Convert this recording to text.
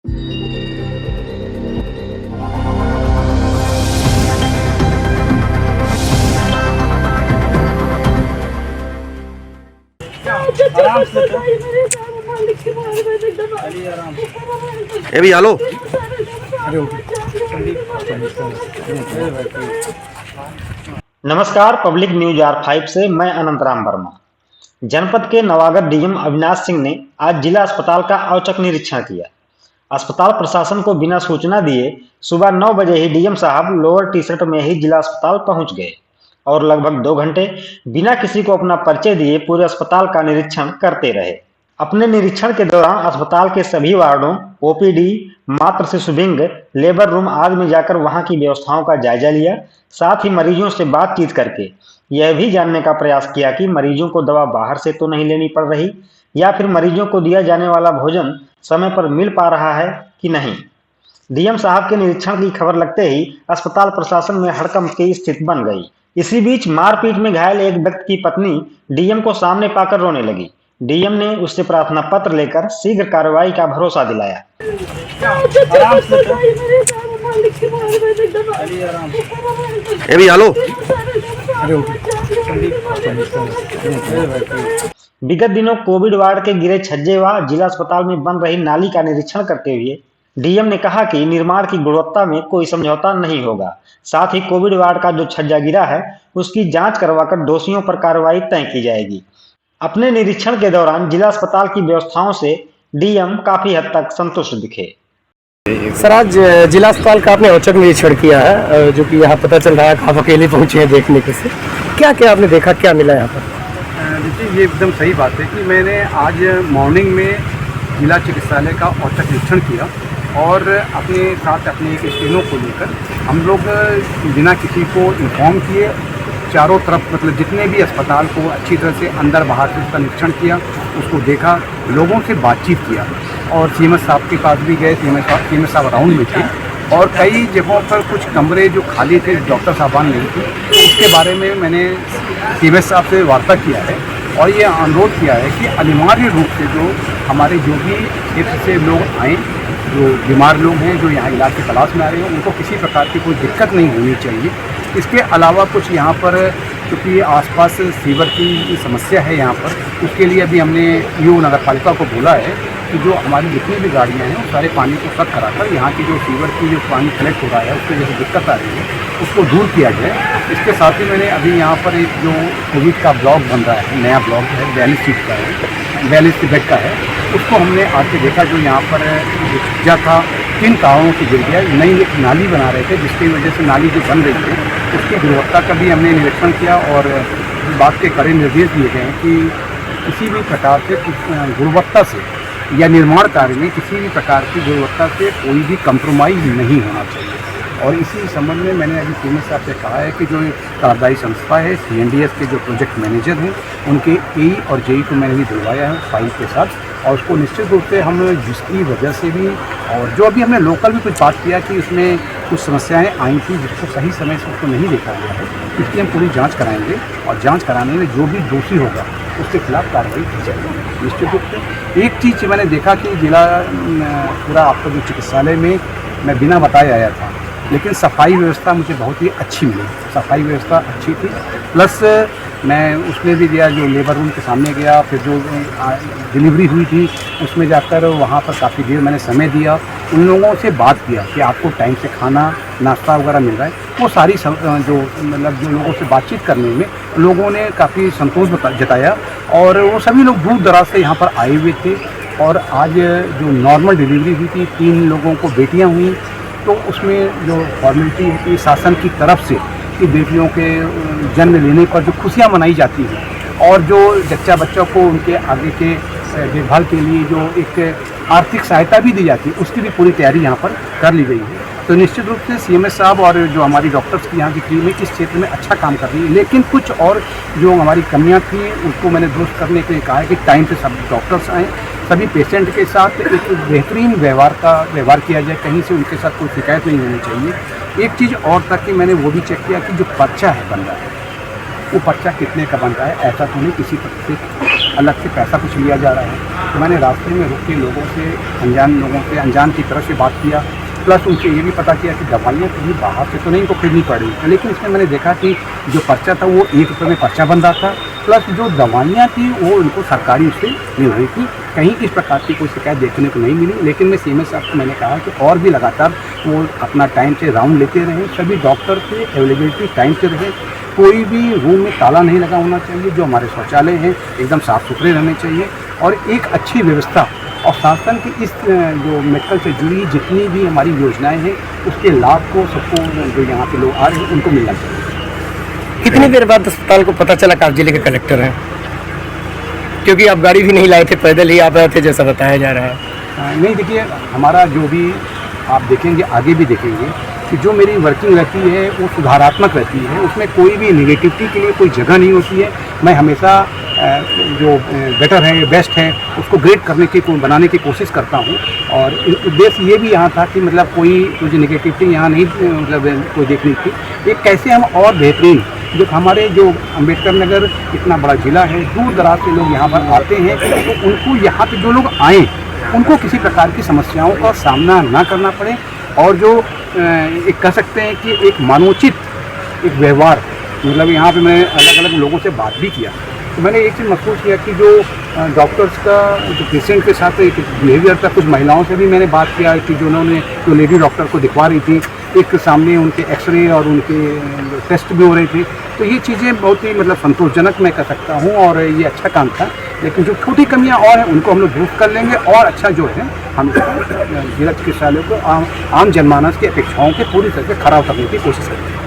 ए भी हेलो। नमस्कार, public news R5 से मैं अनंतराम वर्मा। जनपद के नवागत डीएम अविनाश सिंह ने आज जिला अस्पताल का औचक निरीक्षण किया। अस्पताल प्रशासन को बिना सूचना दिए सुबह 9 बजे ही डीएम साहब लोअर टी शर्ट में ही जिला अस्पताल पहुंच गए और लगभग 2 घंटे बिना किसी को अपना परिचय दिए पूरे अस्पताल का निरीक्षण करते रहे। अपने निरीक्षण के दौरान अस्पताल के सभी वार्डों, ओपीडी, मातृ शिशु विंग, लेबर रूम आदि में जाकर वहां की व्यवस्थाओं का जायजा लिया। साथ ही मरीजों से बातचीत करके यह भी जानने का प्रयास किया कि मरीजों को दवा बाहर से तो नहीं लेनी पड़ रही या फिर मरीजों को दिया जाने वाला भोजन समय पर मिल पा रहा है कि नहीं। डीएम साहब के निरीक्षण की खबर लगते ही अस्पताल प्रशासन में हड़कंप की स्थिति बन गई। इसी बीच मारपीट में घायल एक व्यक्ति की पत्नी डीएम को सामने पाकर रोने लगी। डीएम ने उससे प्रार्थना पत्र लेकर शीघ्र कार्रवाई का भरोसा दिलाया। ए भी हेलो। विगत दिनों कोविड वार्ड के गिरे छज्जे व जिला अस्पताल में बन रही नाली का निरीक्षण करते हुए डीएम ने कहा कि निर्माण की गुणवत्ता में कोई समझौता नहीं होगा। साथ ही कोविड वार्ड का जो छज्जा गिरा है उसकी जांच करवाकर दोषियों पर कार्रवाई तय की जाएगी। अपने निरीक्षण के दौरान जिला अस्पताल की व्यवस्थाओं से डीएम काफी हद तक संतुष्ट दिखे। सर, आज जिला अस्पताल का आपने औचक निरीक्षण किया है, जो कि यहाँ पता चल रहा है कि आप अकेले पहुँचे हैं देखने के से। क्या क्या आपने देखा, क्या मिला यहाँ पर? देखिए, ये एकदम सही बात है कि मैंने आज मॉर्निंग में जिला चिकित्सालय का औचक निरीक्षण किया और अपने साथ अपने एक स्टेनो को लेकर हम लोग बिना किसी को इन्फॉर्म किए चारों तरफ मतलब जितने भी अस्पताल को अच्छी तरह से अंदर बाहर से उसका निरीक्षण किया, उसको देखा, लोगों से बातचीत किया और सीएमएस साहब के पास भी गए। सीएमएस साहब राउंड में थे और कई जगहों पर कुछ कमरे जो खाली थे, डॉक्टर साहबान नहीं थे, तो उसके बारे में मैंने सीएमएस साहब से वार्ता किया है और ये अनुरोध किया है कि अनिवार्य रूप से जो हमारे जो भी क्षेत्र से लोग आएँ, जो बीमार लोग हैं, जो यहाँ इलाज की तलाश में आ रहे हैं, उनको किसी प्रकार की कोई दिक्कत नहीं होनी चाहिए। इसके अलावा कुछ यहाँ पर क्योंकि आसपास सीवर की समस्या है यहाँ पर, उसके लिए अभी हमने यूँ नगर पालिका को बोला है कि जो हमारी जितनी भी गाड़ियाँ हैं, वो सारे पानी को सख्त कराकर यहाँ की जो सीवर की जो पानी कलेक्ट हो रहा है उससे जैसे दिक्कत आ रही है उसको दूर किया जाए। इसके साथ ही मैंने अभी यहाँ पर एक जो कोविड का ब्लॉक बन रहा है, नया ब्लॉक है, 42 सीट का है, 42 बेड का है, उसको हमने आके देखा। जो यहाँ पर जो छज्जा था 3 कारणों से गिर गया। नई एक नाली बना रहे थे जिसकी वजह से नाली जो बन रही थी उसकी गुणवत्ता का भी हमने निरीक्षण किया और इस बात के कड़े निर्देश दिए गए हैं कि किसी भी प्रकार से गुणवत्ता से या निर्माण कार्य में किसी भी प्रकार की गुणवत्ता से कोई भी कंप्रोमाइज़ नहीं होना चाहिए। और इसी संबंध में मैंने अभी सीएमएस साहब से कहा है कि जो कार्यदायी संस्था है, सीएनडीएस के जो प्रोजेक्ट मैनेजर हैं, उनके ए और जेई को मैंने भी बुलवाया है फाइल के साथ और उसको निश्चित रूप से हम जिसकी वजह से भी और जो अभी हमने लोकल भी कुछ बात किया कि उसमें कुछ समस्याएं आई थी जिसको सही समय से उसको नहीं देखा गया है, इसकी हम पूरी जांच कराएंगे और जांच कराने में जो भी दोषी होगा उसके खिलाफ कार्रवाई की जाएगी निश्चित रूप से। एक चीज़ मैंने देखा कि जिला पूरा आपका जो चिकित्सालय में मैं बिना बताए आया था, लेकिन सफाई व्यवस्था मुझे बहुत ही अच्छी मिली। सफाई व्यवस्था अच्छी थी, प्लस मैं उसमें भी गया जो लेबर रूम के सामने गया, फिर जो डिलीवरी हुई थी उसमें जाकर वहाँ पर काफ़ी देर मैंने समय दिया, उन लोगों से बात किया कि आपको टाइम से खाना नाश्ता वगैरह मिल रहा है। वो सारी जो मतलब जो लोगों से बातचीत करने में लोगों ने काफ़ी संतोष जताया और वो सभी लोग दूर दराज से यहाँ पर आए हुए थे। और आज जो नॉर्मल डिलीवरी हुई थी, 3 लोगों को बेटियाँ हुई, तो उसमें जो फॉर्मेलिटी होती शासन की तरफ से कि बेटियों के जन्म लेने पर जो खुशियाँ मनाई जाती हैं और जो जच्चा बच्चों को उनके आगे के देखभाल के लिए जो एक आर्थिक सहायता भी दी जाती है, उसकी भी पूरी तैयारी यहाँ पर कर ली गई है। तो निश्चित रूप से सीएमएस साहब और जो हमारी डॉक्टर्स की यहाँ की टीम है इस क्षेत्र में अच्छा काम कर रही है, लेकिन कुछ और जो हमारी कमियाँ थी उसको मैंने दुरुस्त करने के लिए कहा है कि टाइम से सब डॉक्टर्स आएँ, सभी पेशेंट के साथ एक बेहतरीन व्यवहार किया जाए, कहीं से उनके साथ कोई शिकायत नहीं होनी चाहिए। एक चीज़ और तक कि मैंने वो भी चेक किया कि जो पर्चा है बन रहा है वो पर्चा कितने का बन रहा है, ऐसा तो नहीं किसी अलग से पैसा कुछ लिया जा रहा है। तो मैंने रास्ते में रुक के लोगों से, अनजान की तरफ से बात किया, प्लस उनसे ये भी पता किया कि दवाइयाँ कहीं बाहर से तो नहीं इनको खरीदनी पड़ रही। लेकिन इसमें मैंने देखा कि जो पर्चा था वो 1 रुपये में पर्चा बन रहा था, प्लस जो दवाइयाँ थी वो उनको सरकारी उससे मिल रही थी। कहीं इस प्रकार की कोई शिकायत देखने को नहीं मिली। लेकिन मैं सीएमएस साहब को मैंने कहा कि और भी लगातार वो अपना टाइम से राउंड लेते रहें, सभी डॉक्टर की अवेलेबिलिटी टाइम से रहे, कोई भी रूम में ताला नहीं लगा होना चाहिए, जो हमारे शौचालय हैं एकदम साफ़ सुथरे रहने चाहिए, और एक अच्छी व्यवस्था और शासन की इस जो मेडिकल से जुड़ी जितनी भी हमारी योजनाएं हैं उसके लाभ को सबको, जो यहाँ के लोग आ रहे हैं उनको मिलना चाहिए। कितनी देर बाद अस्पताल को पता चला कि आप जिले के कलेक्टर हैं? क्योंकि आप गाड़ी भी नहीं लाए थे, पैदल ही आप आए थे जैसा बताया जा रहा है। नहीं, देखिए हमारा जो भी आप देखेंगे, आगे भी देखेंगे कि जो मेरी वर्किंग रहती है वो सुधारात्मक रहती है, उसमें कोई भी नेगेटिविटी के लिए कोई जगह नहीं होती है। मैं हमेशा जो बेटर है, बेस्ट है, उसको ग्रेड करने की, बनाने की कोशिश करता हूँ। और उद्देश्य ये भी यहाँ था कि मतलब कोई जो नेगेटिविटी यहाँ नहीं मतलब कोई देखनी थी, ये कैसे हम और बेहतरीन, जो हमारे जो अम्बेडकर नगर इतना बड़ा ज़िला है, दूर दराज से लोग यहाँ पर आते हैं, तो उनको यहाँ पे जो लोग आएँ उनको किसी प्रकार की समस्याओं का सामना ना करना पड़े, और जो एक कह सकते हैं कि एक मानवोचित एक व्यवहार, मतलब यहाँ पे मैं अलग अलग लोगों से बात भी किया, तो मैंने एक चीज़ महसूस किया कि जो डॉक्टर्स का जो पेशेंट के साथ एक बिहेवियर था, कुछ महिलाओं से भी मैंने बात किया कि जो उन्होंने जो लेडी डॉक्टर को दिखवा रही थी, एक सामने उनके एक्सरे और उनके टेस्ट भी हो रहे थे, तो ये चीज़ें बहुत ही मतलब संतोषजनक मैं कह सकता हूँ, और ये अच्छा काम था। लेकिन जो छोटी कमियाँ और हैं उनको हम लोग दुरुस्त कर लेंगे, और अच्छा जो है हम जिला चिकित्सालय को आम जनमानस की अपेक्षाओं के पूरी तरह से खरा उतरने की कोशिश करेंगे।